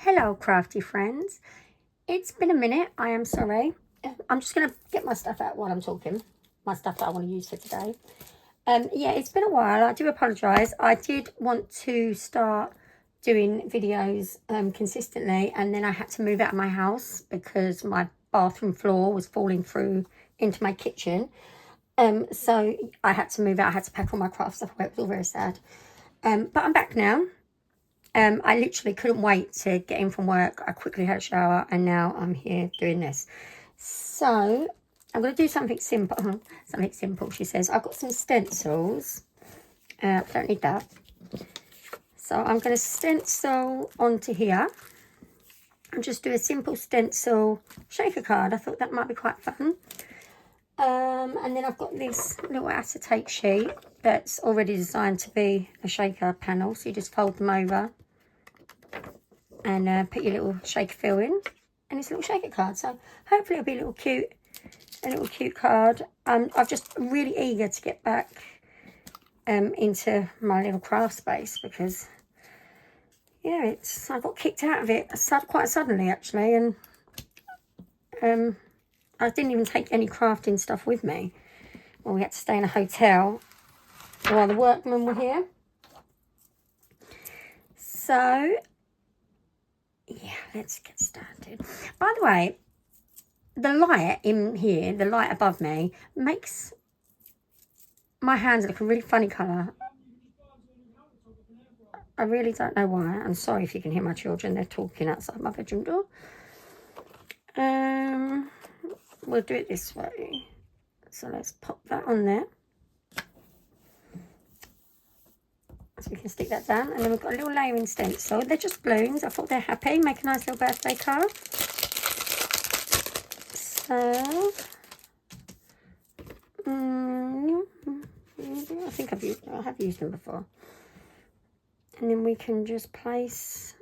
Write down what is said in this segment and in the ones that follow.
Hello, crafty friends. It's been a minute. I am sorry. I'm just going to get my stuff out while I'm talking. My stuff that I want to use for today. Yeah, it's been a while. I do apologise. I did want to start doing videos consistently, and then I had to move out of my house because my bathroom floor was falling through into my kitchen. So I had to move out. I had to pack all my craft stuff away. It was all very sad. But I'm back now. I literally couldn't wait to get in from work. I quickly had a shower and now I'm here doing this. So I'm going to do something simple. Something simple, she says. I've got some stencils. Don't need that. So I'm going to stencil onto here. And just do a simple stencil shaker card. I thought that might be quite fun. And then I've got this little acetate sheet that's already designed to be a shaker panel. So you just fold them over and put your little shaker fill in, and it's a little shaker card. So hopefully it'll be a little cute card. I'm just really eager to get back into my little craft space because yeah, I got kicked out of it quite suddenly actually, and I didn't even take any crafting stuff with me. Well, we had to stay in a hotel while the workmen were here. So yeah, let's get started. By the way, the light in here, the light above me, makes my hands look a really funny colour. I really don't know why. I'm sorry if you can hear my children. They're talking outside my bedroom door. We'll do it this way. So let's pop that on there. So we can stick that down, and then we've got a little layering stencil. They're just balloons. I thought they're happy. Make a nice little birthday card. So, I think I have used them before. And then we can just place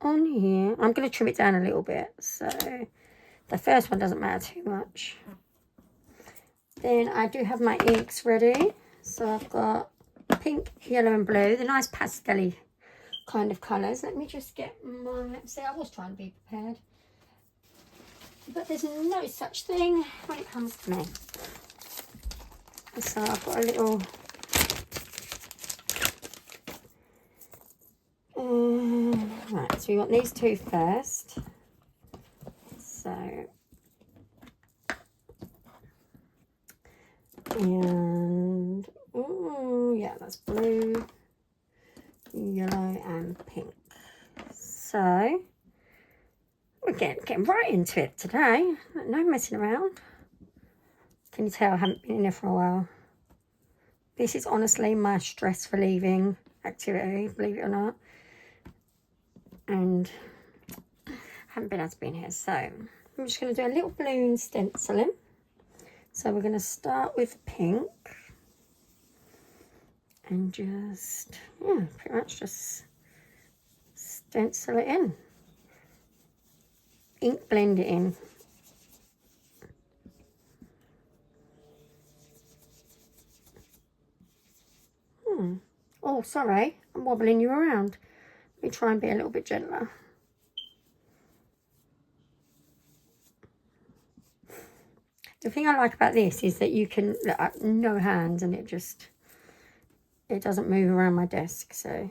on here. I'm going to trim it down a little bit. So the first one doesn't matter too much. Then I do have my inks ready. So I've got pink, yellow and blue, the nice pastel-y kind of colours. Let me just get my... See, I was trying to be prepared. But there's no such thing when it comes to me. So I've got a little... right, so we want these two first. So... and yeah, that's blue, yellow and pink. So we're getting right into it today. No messing around. Can you tell I haven't been in there for a while? This is honestly my stress relieving activity, believe it or not, and I haven't been able to be in here. So I'm just going to do a little balloon stenciling. So we're going to start with pink and just, yeah, pretty much just stencil it in. Ink blend it in. Oh, sorry, I'm wobbling you around. Let me try and be a little bit gentler. The thing I like about this is that you can, look, no hands, and it doesn't move around my desk, so.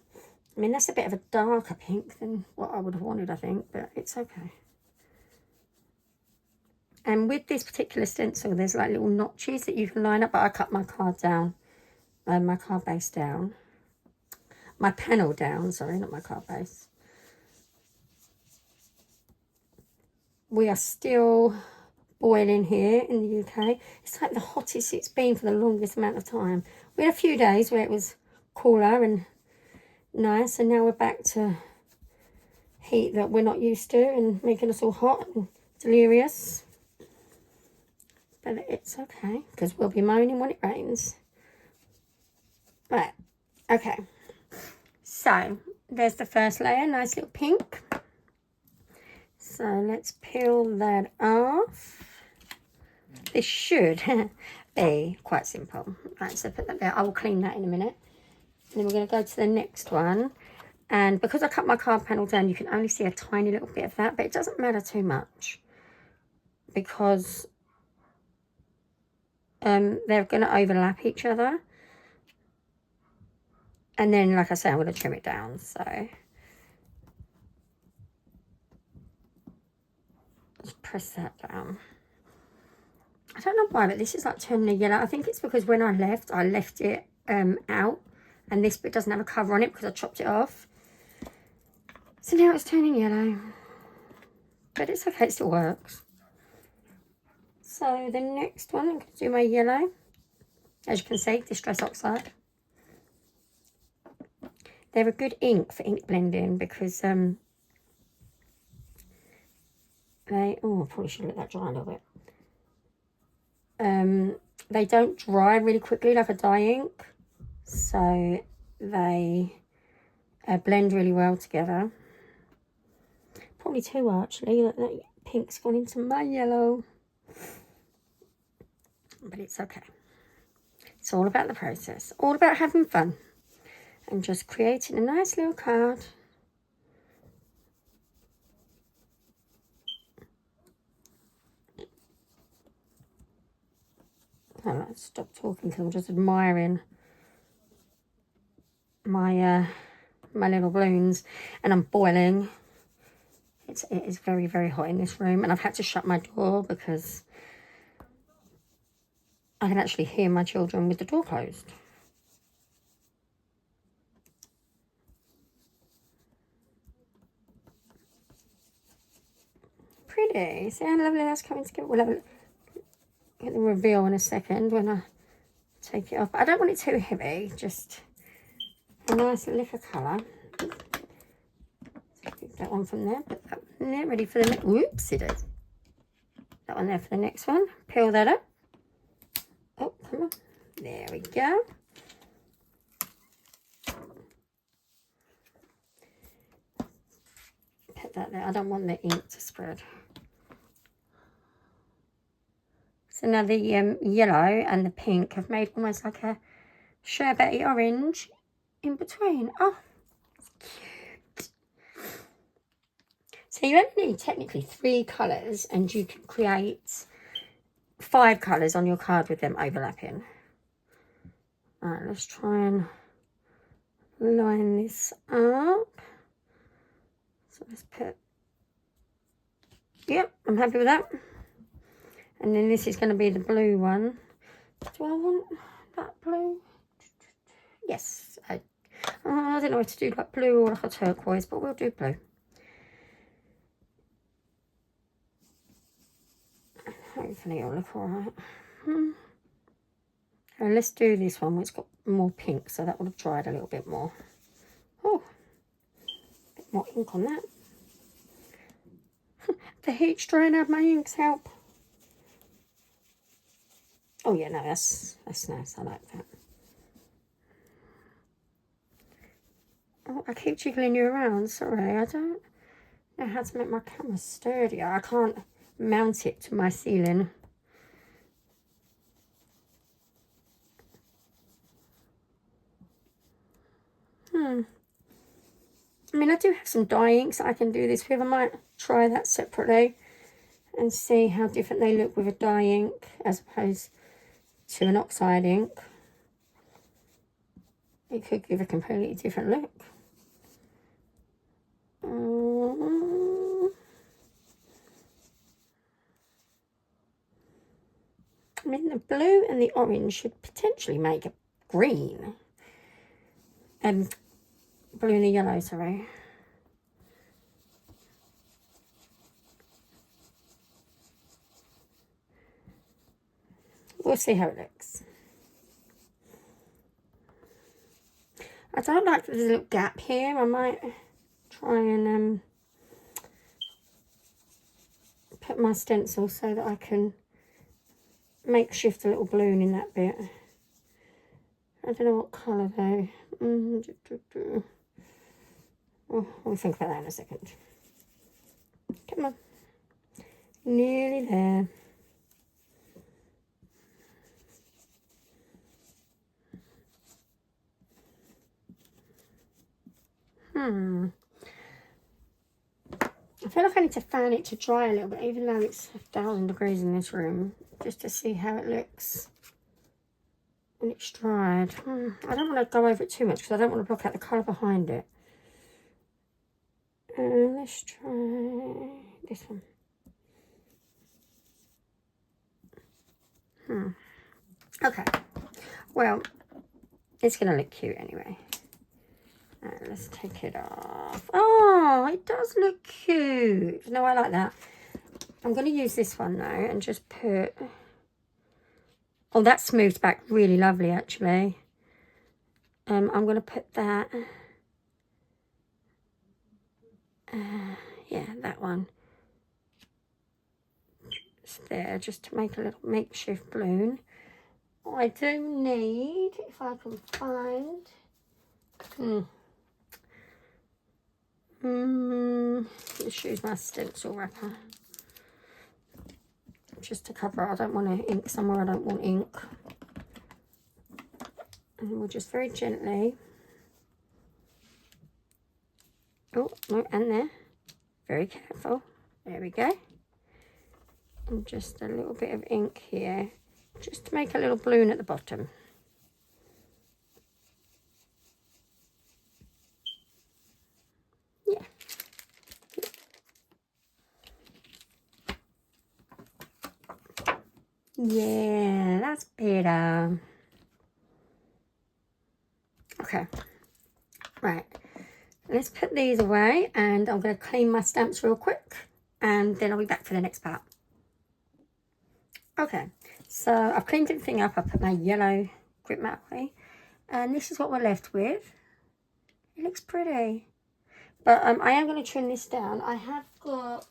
I mean, that's a bit of a darker pink than what I would have wanted, I think, but it's okay. And with this particular stencil, there's like little notches that you can line up, but I cut my card down, my card base down. My panel down, sorry, not my card base. We are still boiling here in the UK. It's like the hottest it's been for the longest amount of time. We had a few days where it was cooler and nice, and now we're back to heat that we're not used to and making us all hot and delirious. But it's okay, because we'll be moaning when it rains. Right, okay. So there's the first layer, nice little pink. So let's peel that off. This should be quite simple. Right, so put that there. I will clean that in a minute. then we're going to go to the next one. And because I cut my card panel down, you can only see a tiny little bit of that, but it doesn't matter too much because they're going to overlap each other. And then, like I say, I'm going to trim it down. So just press that down. I don't know why, but this is like turning yellow. I think it's because when I left it out, and this bit doesn't have a cover on it because I chopped it off. So now it's turning yellow, but it's okay, it still works. So the next one, I'm going to do my yellow. As you can see, Distress Oxide. They're a good ink for ink blending because oh, I probably should let that dry a little bit. They don't dry really quickly like a dye ink, so they blend really well together. Probably too actually, that pink's gone into my yellow, but it's okay. It's all about the process, all about having fun and just creating a nice little card. Oh, let's stop talking because I'm just admiring my my little balloons, and I'm boiling. It is very, very hot in this room, and I've had to shut my door because I can actually hear my children with the door closed. Pretty. See how lovely that's coming together? We'll have a look at the reveal in a second when I take it off. I don't want it too heavy, just a nice lick of colour. Take that one from there, put that one there, ready for the next. Whoops, it is. That one there for the next one. Peel that up. Oh, come on. There we go. Put that there. I don't want the ink to spread. So now the yellow and the pink have made almost like a sherbety orange in between. Oh, it's cute. So you only need technically 3 colours, and you can create 5 colours on your card with them overlapping. Alright, let's try and line this up. So let's put, yep, I'm happy with that. And then this is going to be the blue one. Do I want that blue? Yes. I don't know what to do, like blue or like a turquoise, but we'll do blue. Hopefully it'll look alright. And let's do this one where it's got more pink, so that would have dried a little bit more. Oh, a bit more ink on that. The heat's drying out my inks, help. Oh yeah, no, that's nice. I like that. Oh, I keep jiggling you around. Sorry, I don't know how to make my camera sturdier. I can't mount it to my ceiling. I mean, I do have some dye inks that I can do this with. I might try that separately and see how different they look with a dye ink as opposed to an oxide ink. It could give a completely different look. I mean, the blue and the orange should potentially make a green. Blue and the yellow, sorry. We'll see how it looks. I don't like the little gap here. I might try and put my stencil so that I can makeshift a little balloon in that bit. I don't know what colour though. Oh, I'll think about that in a second. Come on. Nearly there. I feel like I need to fan it to dry a little bit, even though it's 1,000 degrees in this room, just to see how it looks when it's dried. I don't want to go over it too much because I don't want to block out the colour behind it. Let's try this one. Okay, well, it's going to look cute anyway. Let's take it off. Oh, it does look cute. No, I like that. I'm going to use this one though and just put... Oh, that smooths back really lovely actually. I'm going to put that... yeah, that one. It's there just to make a little makeshift balloon. I do need, if I can find... let's use my stencil wrapper. Just to cover it. I don't want to ink somewhere I don't want ink. And we'll just very gently... Oh, no, and there. Very careful. There we go. And just a little bit of ink here. Just to make a little balloon at the bottom. Yeah. Yeah, that's better. Okay. Right. Let's put these away and I'm going to clean my stamps real quick and then I'll be back for the next part. Okay, so I've cleaned everything up. I put my yellow grip mat away and this is what we're left with. It looks pretty. But I am going to trim this down. I have got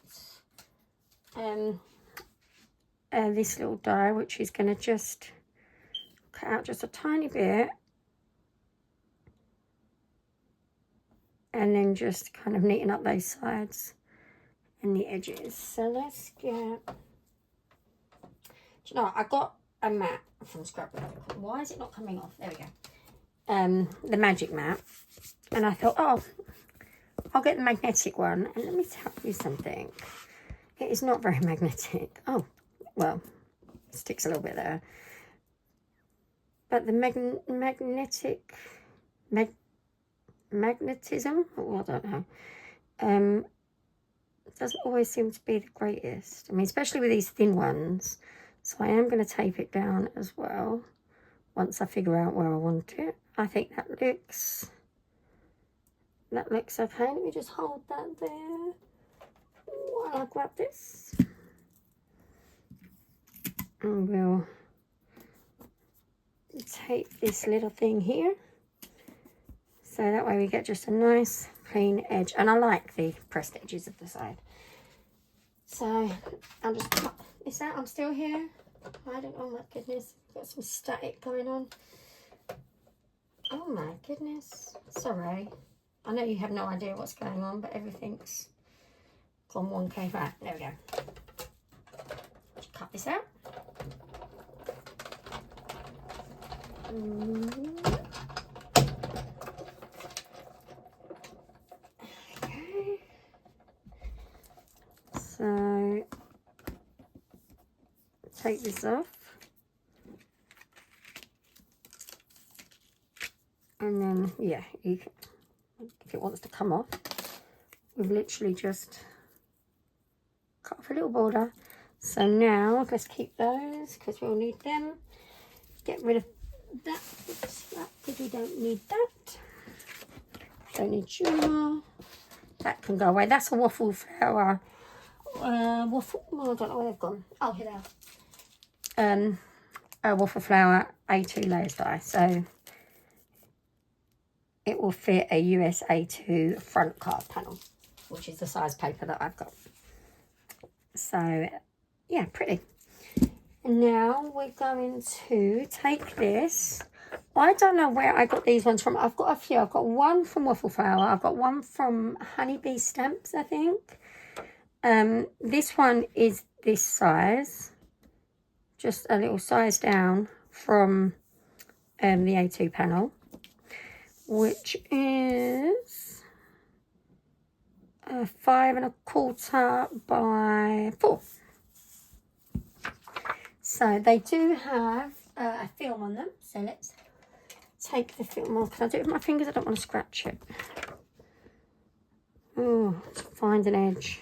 this little die which is going to just cut out just a tiny bit. And then just kind of neaten up those sides and the edges. So let's get... Do you know what? I got a mat from Scrapbook. Why is it not coming off? There we go. The magic mat. And I thought, oh, I'll get the magnetic one. And let me tell you something. It is not very magnetic. Oh, well, it sticks a little bit there. But the magnetism, oh, I don't know, it doesn't always seem to be the greatest. I mean, especially with these thin ones. So I am going to tape it down as well once I figure out where I want it. I think that looks okay. Let me just hold that there while I grab this. And we'll tape this little thing here. So that way we get just a nice clean edge. And I like the pressed edges of the side. So I'll just cut this out. I'm still here. Oh my goodness. Got some static going on. Oh my goodness. Sorry. I know you have no idea what's going on, but everything's gone wonky. Right, there we go. Just cut this out. So take this off and then yeah, you can, if it wants to come off, we've literally just cut off a little border. So now let's keep those because we'll need them. Get rid of that because we don't need that. Don't need jewel. That can go away. That's a waffle flower. Waffle, oh, I don't know where they've gone. Oh, here they are. A waffle flower A2 layers die, so it will fit a US A2 front card panel, which is the size paper that I've got. So yeah, pretty. And now we're going to take this. I don't know where I got these ones from. I've got a few. I've got one from Waffle Flower. I've got one from Honeybee Stamps, I think. This one is this size, just a little size down from the A2 panel, which is 5¼ by 4. So they do have a film on them. So let's take the film off. Can I do it with my fingers? I don't want to scratch it. Oh, let's find an edge.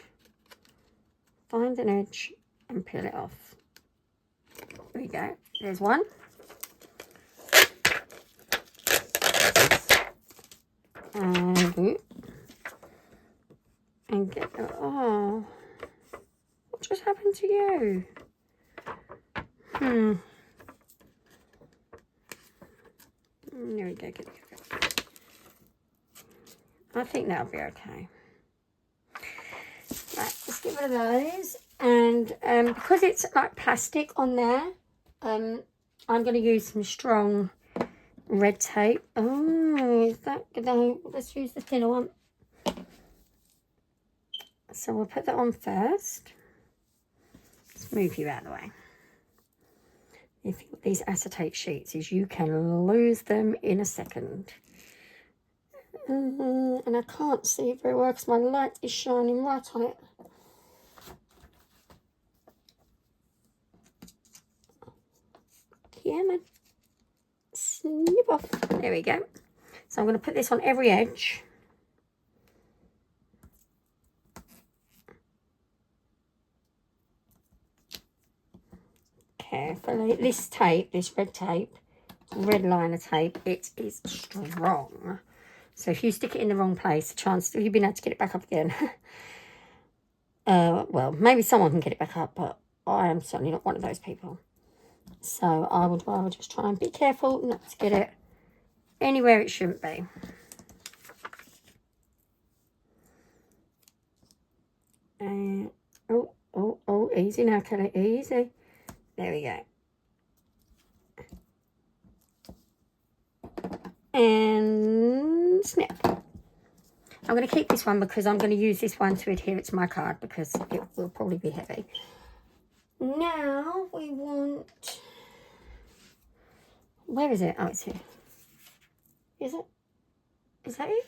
Find an edge and peel it off. There we go. There's one. And get, oh, what just happened to you? There we go, get it. I think that'll be okay. Right, let's get rid of those. And because it's like plastic on there, I'm going to use some strong red tape. Oh, is that good? Let's use the thinner one. So we'll put that on first. Let's move you out of the way. The thing with these acetate sheets is you can lose them in a second. And I can't see it very well because my light is shining right on it. Yeah, man. Snip off. There we go. So I'm going to put this on every edge. Carefully. This tape, this red tape, red liner tape, it is strong. So if you stick it in the wrong place, the chance of you being able to get it back up again. Well, maybe someone can get it back up, but I am certainly not one of those people. So I would rather just try and be careful not to get it anywhere it shouldn't be. Oh, easy now, Kelly, easy. There we go. And snip. I'm going to keep this one because I'm going to use this one to adhere it to my card because it will probably be heavy. Now we want... Where is it? Oh, it's here. Is it? Is that it?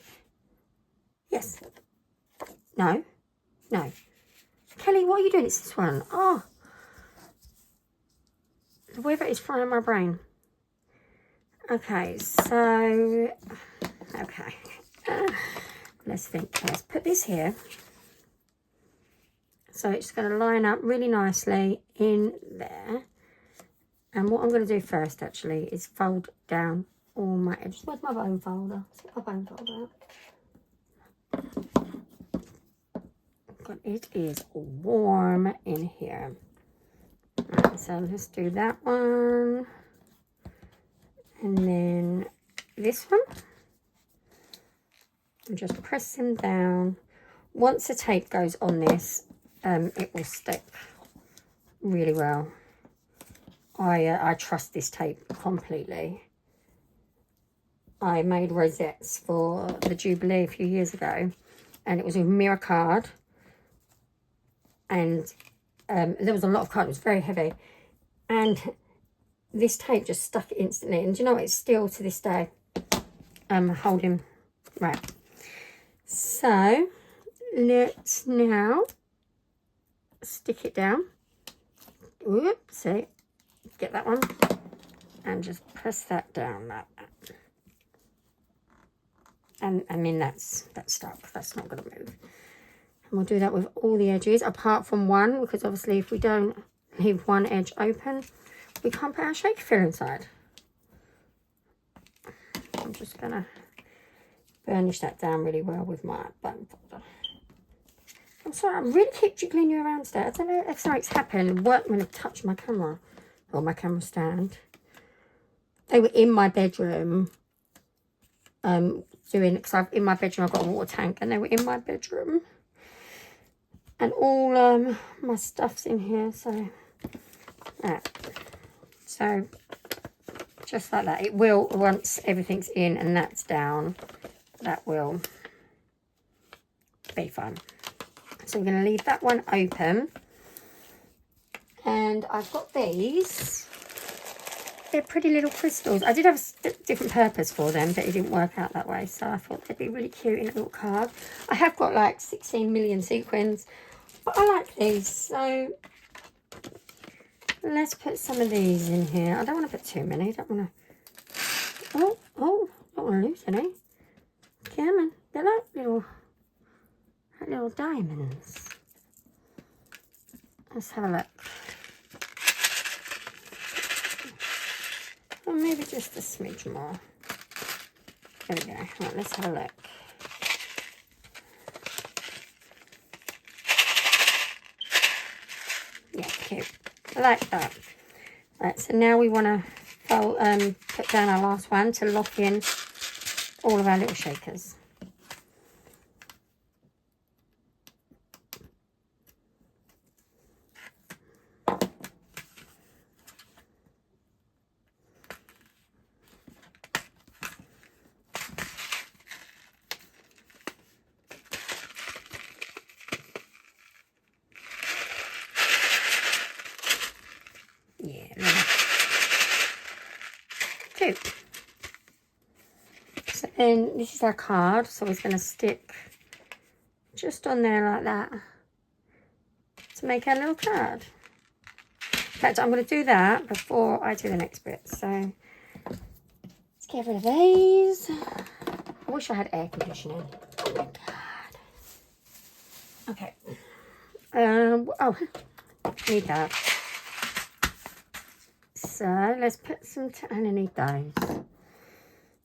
Yes. No. No. Kelly, what are you doing? It's this one. Oh. The weather is frying my brain. Okay, so... Okay. Let's think. Let's put this here. So it's going to line up really nicely in there. And what I'm going to do first, actually, is fold down all my edges. Where's my bone folder? Let's get my bone folder out. God, it is warm in here. Right, so let's do that one. And then this one. And just press them down. Once the tape goes on this, it will stick really well. I trust this tape completely. I made rosettes for the Jubilee a few years ago, and it was a mirror card, and there was a lot of card. It was very heavy, and this tape just stuck instantly. And do you know what? It's still to this day holding. Right. So let's now stick it down. Oops, see. Get that one and just press that down like that. And I mean that's stuck. That's not going to move. And we'll do that with all the edges apart from one, because obviously if we don't leave one edge open, we can't put our shaker filler inside. I'm just going to burnish that down really well with my bone folder. I'm sorry, I really keep jiggling you around today. I don't know if something's happened. Workmen have touched my camera. Or my camera stand. They were in my bedroom because in my bedroom I've got a water tank, and they were in my bedroom, and all my stuff's in here. So so just like that, it will, once everything's in and that's down, that will be fun. So we're going to leave that one open. And I've got these. they're pretty little crystals. I did have a different purpose for them, but it didn't work out that way. So I thought they'd be really cute in a little card. I have got like 16 million sequins, but I like these. So let's put some of these in here. I don't want to put too many. I don't want to... Oh, don't want to lose any. Come on. They're like little diamonds. Let's have a look. Or maybe just a smidge more. There we go. Right, let's have a look. Yeah, cute. I like that. Right, so now we want to put down our last one to lock in all of our little shakers. Two. So then this is our card, so it's going to stick just on there like that to make our little card. In fact, I'm going to do that before I do the next bit. So let's get rid of these. I wish I had air conditioning. Oh my god. Okay. Oh, need that. So let's put some, and I need those.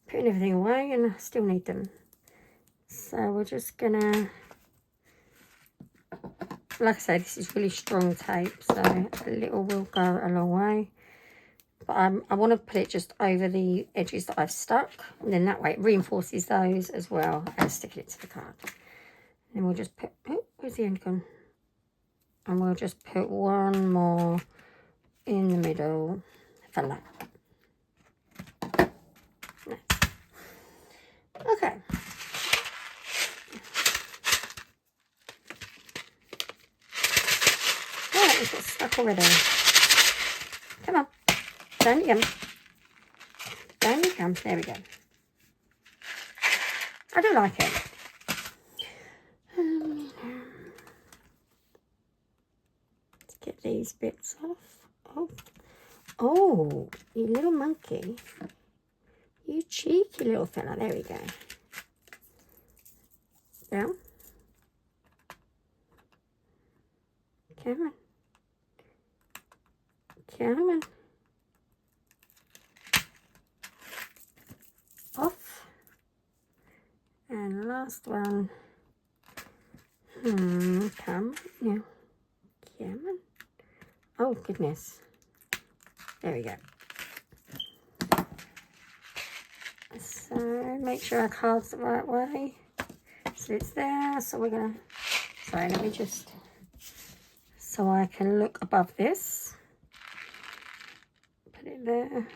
Putting everything away and I still need them. So we're just gonna, like I say, this is really strong tape, so a little will go a long way. But I want to put it just over the edges that I've stuck, and then that way it reinforces those as well as sticking it to the card. And then we'll just put, oh, where's the end gone? And we'll just put one more in the middle for that. Nice. Okay. Right, it's got stuck already. Come on. Down you come. Down you come. There we go. I do like it. Let's get these bits off. Oh, you little monkey. You cheeky little fella. There we go. Down. Come on. Come on. Off. And last one. Come on. Now. Come on. Oh, goodness. There we go. So make sure our card's the right way. So it's there. So we're gonna, sorry, let me just, so I can look above this. Put it there.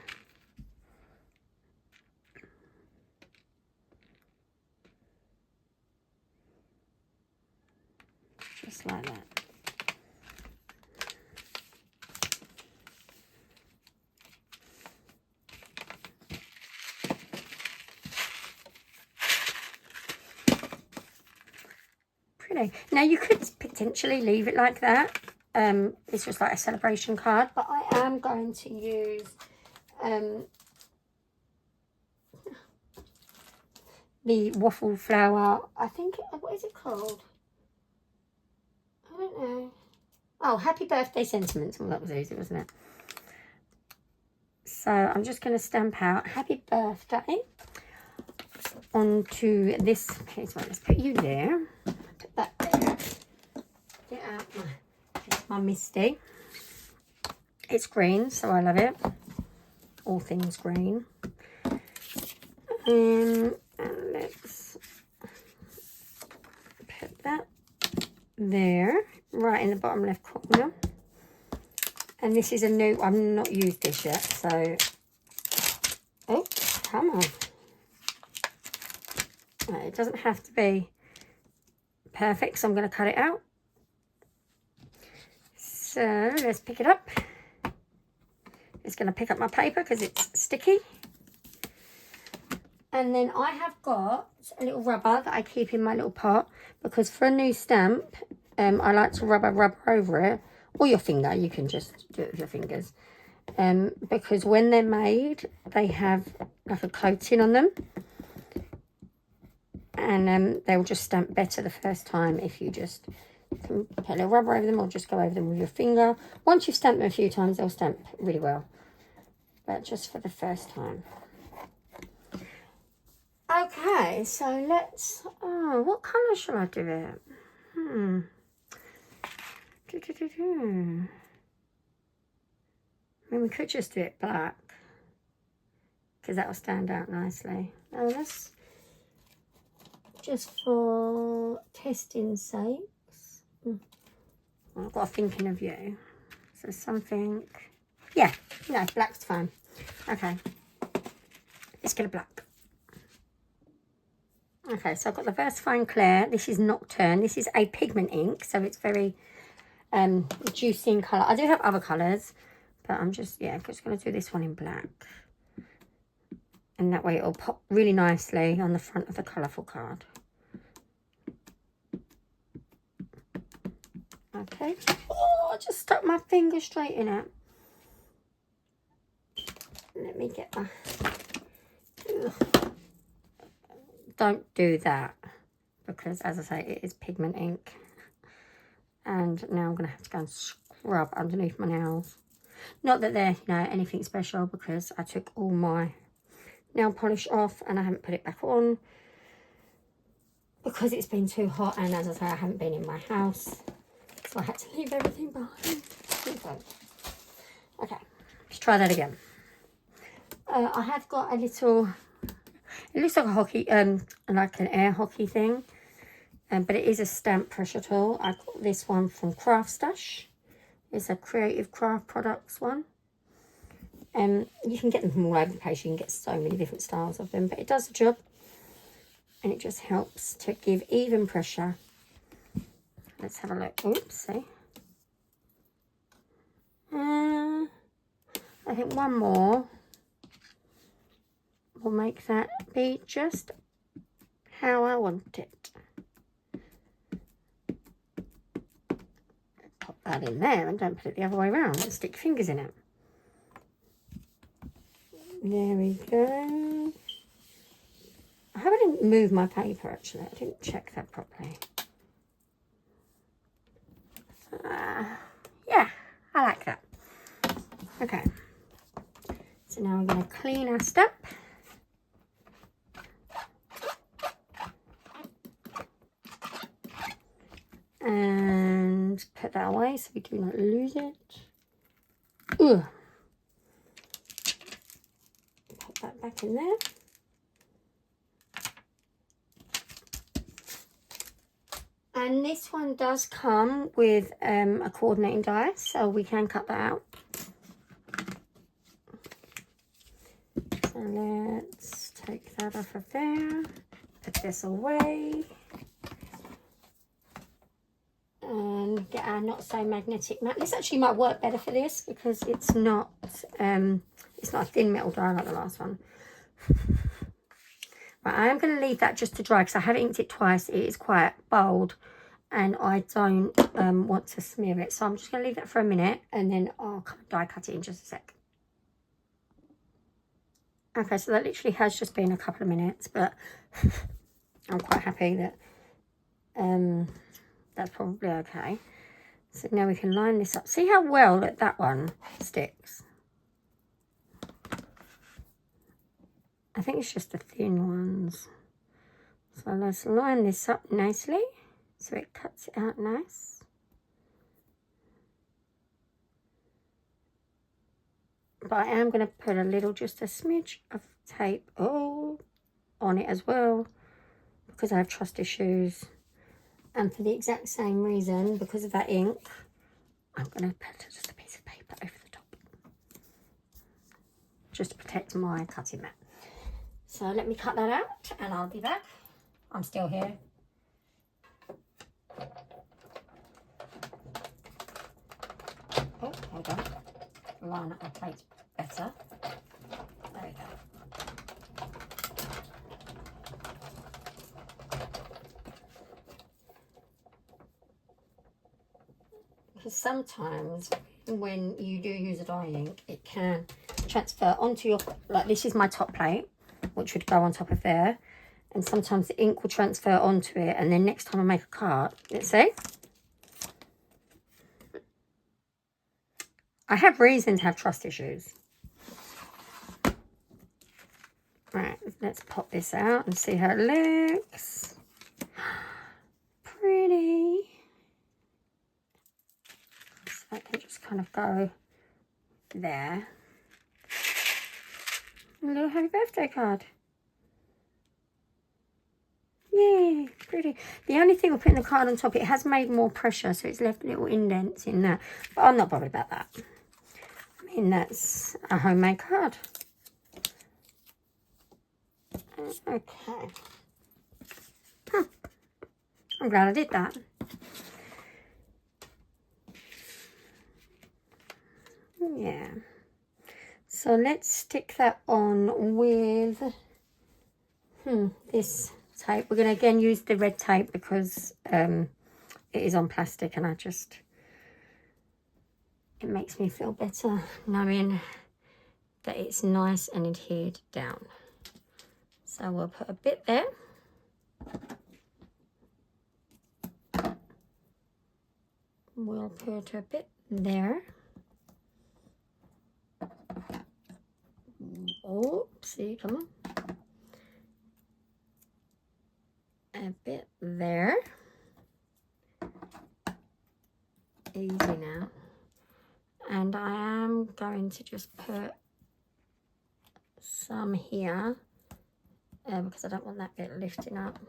Just like that. Pretty. Now you could potentially leave it like that. It's just like a celebration card, but I am going to use the waffle flower. I think, what is it called? I don't know. Oh, happy birthday sentiments. Well, that was easy, wasn't it? So I'm just going to stamp out happy birthday onto this piece. Right, let's put you there. Put that there. Get out my Misty. It's green, so I love it. All things green. And let's put that there, right in the bottom left corner. And this is a new, I've not used this yet, so, oh, come on. Right, it doesn't have to be perfect, so I'm going to cut it out. So let's pick it up. is going to pick up my paper because it's sticky. And then I have got a little rubber that I keep in my little pot, because for a new stamp, I like to rub rubber over it, or your finger. You can just do it with your fingers. Because when they're made, they have like a coating on them. And they'll just stamp better the first time if you just put a little rubber over them, or just go over them with your finger. Once you've stamped them a few times, they'll stamp really well. But just for the first time. Okay, so let's... Oh, what colour shall I do it? I mean, we could just do it black, because that will stand out nicely. Now let's... Just for testing sakes, I've got a thinking of you. So something, yeah, no, black's fine. Okay, let's get a black. Okay, so I've got the Versafine Clear. This is Nocturne. This is a pigment ink, so it's very juicy in colour. I do have other colours, but I'm just, yeah, just going to do this one in black. And that way it'll pop really nicely on the front of the colourful card. Okay. Oh, I just stuck my finger straight in it. Let me get my... Ugh. Don't do that, because as I say, it is pigment ink. And now I'm going to have to go and scrub underneath my nails. Not that they're, you know, anything special, because I took all my nail polish off and I haven't put it back on because it's been too hot, and as I say, I haven't been in my house, so I had to leave everything behind. Okay, let's try that again. I have got a little, it looks like a hockey, like an air hockey thing, but it is a stamp pressure tool. I got this one from Craft Stash. It's a Creative Craft Products one. You can get them from all over the place. You can get so many different styles of them, but it does the job, and it just helps to give even pressure. Let's have a look. Oops, see. I think one more will make that be just how I want it. Pop that in there and don't put it the other way around and stick your fingers in it. There we go. I hope I didn't move my paper, actually. I didn't check that properly. Yeah, I like that. Okay. So now I'm going to clean our stamp. And put that away so we do not lose it. Ugh. Put that back in there. And this one does come with a coordinating die, so we can cut that out. So let's take that off of there, put this away, and get our not so magnetic mat. This actually might work better for this because it's not a thin metal die like the last one. Right, I am going to leave that just to dry because I have inked it twice. It is quite bold and I don't want to smear it. So I'm just going to leave that for a minute and then I'll come die cut it in just a sec. Okay, so that literally has just been a couple of minutes, but I'm quite happy that that's probably okay. So now we can line this up. See how well that one sticks? I think it's just the thin ones. So let's line this up nicely so it cuts it out nice. But I am going to put a little, just a smidge of tape on it as well because I have trust issues. And for the exact same reason, because of that ink, I'm going to put just a piece of paper over the top. Just to protect my cutting mat. So let me cut that out and I'll be back. I'm still here. Oh, hold on. line up my plates better. There we go. Because sometimes when you do use a dye ink, it can transfer onto your, like this is my top plate, which would go on top of there. And sometimes the ink will transfer onto it, and then next time I make a card, let's see. I have reason to have trust issues. Right, let's pop this out and see how it looks. Pretty. So I can just kind of go there. A little happy birthday card. Yay, pretty. The only thing with putting the card on top, it has made more pressure, so it's left little indents in that. But I'm not bothered about that. I mean, that's a homemade card. Okay. I'm glad I did that. Yeah. So let's stick that on with this tape. We're going to again use the red tape because it is on plastic, and it makes me feel better knowing that it's nice and adhered down. So we'll put a bit there. We'll put a bit there. Oh, see, come on. A bit there. Easy now. And I am going to just put some here because I don't want that bit lifting up.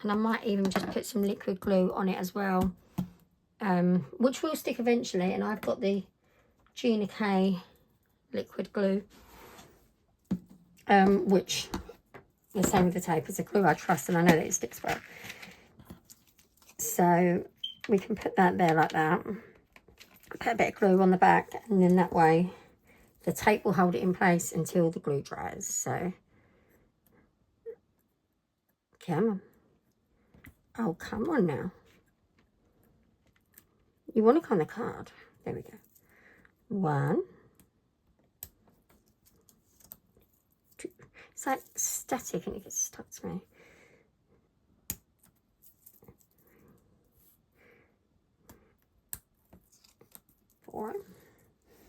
And I might even just put some liquid glue on it as well, which will stick eventually. And I've got the Gina K liquid glue, which the same with the tape. It's a glue I trust, and I know that it sticks well. So we can put that there like that. Put a bit of glue on the back, and then that way the tape will hold it in place until the glue dries. So come on. Oh, come on now. You want to look on the card. There we go. 1, 2. It's like static and it gets stuck to me. 4.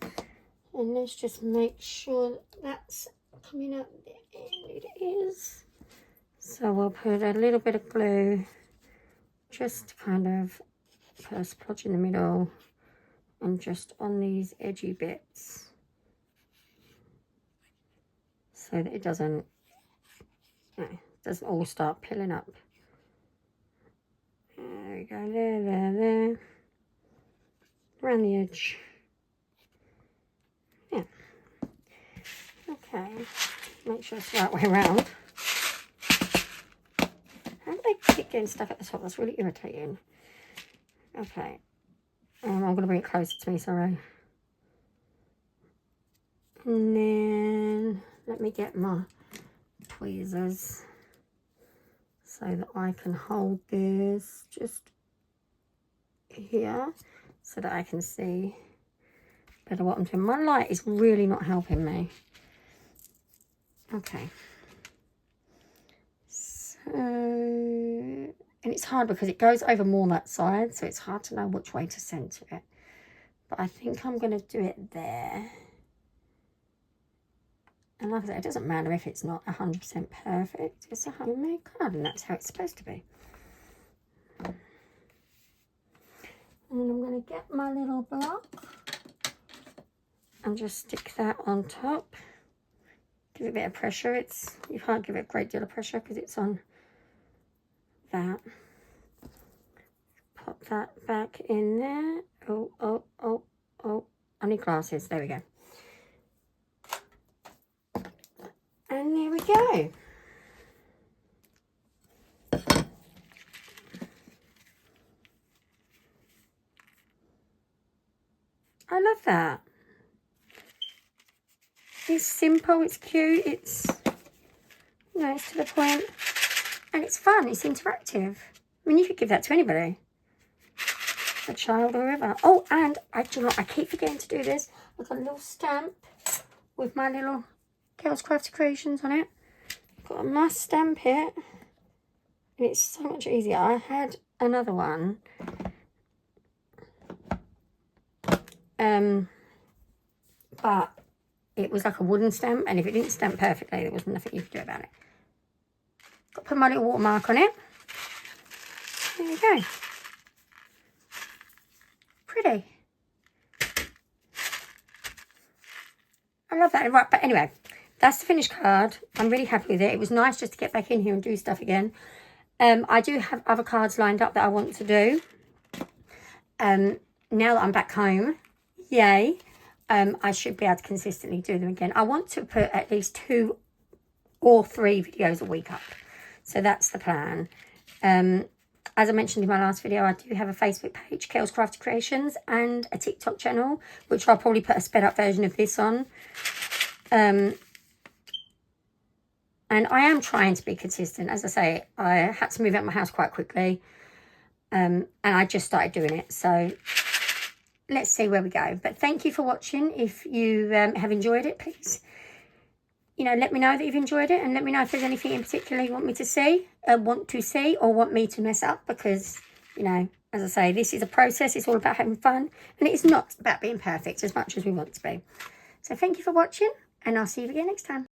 And let's just make sure that's coming out the end. It is. So we'll put a little bit of glue, just kind of put a splodge in the middle and just on these edgy bits so that it doesn't all start pilling up. There we go, there. Around the edge. Yeah. Okay. Make sure it's the right way around. How do they keep getting stuck at the top? That's really irritating. Okay. I'm going to bring it closer to me, sorry. And then let me get my tweezers so that I can hold this just here so that I can see better what I'm doing. My light is really not helping me. Okay. So, and it's hard because it goes over more that side, so it's hard to know which way to center it. But I think I'm going to do it there. And like I said, it doesn't matter if it's not 100% perfect. It's a homemade card, and that's how it's supposed to be. And then I'm going to get my little block and just stick that on top. Give it a bit of pressure. You can't give it a great deal of pressure because it's on that. Pop that back in there. Oh. I need glasses. There we go. And there we go. I love love that. It's simple, it's cute, it's, you know, it's to the point, and it's fun, it's interactive. I mean, you could give that to anybody, a child or whoever. Oh, and I do not, I keep forgetting to do this. I've got a little stamp with my little Girls Crafty Creations on it. I've got a nice stamp here, and it's so much easier. I had another one, but it was like a wooden stamp, and if it didn't stamp perfectly, there was nothing you could do about it. Got to put my little watermark on it. There you go. Pretty. I love that. Right, but anyway, that's the finished card. I'm really happy with it. It was nice just to get back in here and do stuff again. I do have other cards lined up that I want to do. Now that I'm back home, yay. I should be able to consistently do them again. I want to put at least 2 or 3 videos a week up. So that's the plan. As I mentioned in my last video, I do have a Facebook page, Girls Crafty Creations, and a TikTok channel, which I'll probably put a sped up version of this on. And I am trying to be consistent. As I say, I had to move out my house quite quickly. And I just started doing it. So let's see where we go. But thank you for watching. If you have enjoyed it, please, you know, let me know that you've enjoyed it, and let me know if there's anything in particular you want me to see, or want me to mess up, because, you know, as I say, this is a process. It's all about having fun, and it's not about being perfect as much as we want to be. So thank you for watching, and I'll see you again next time.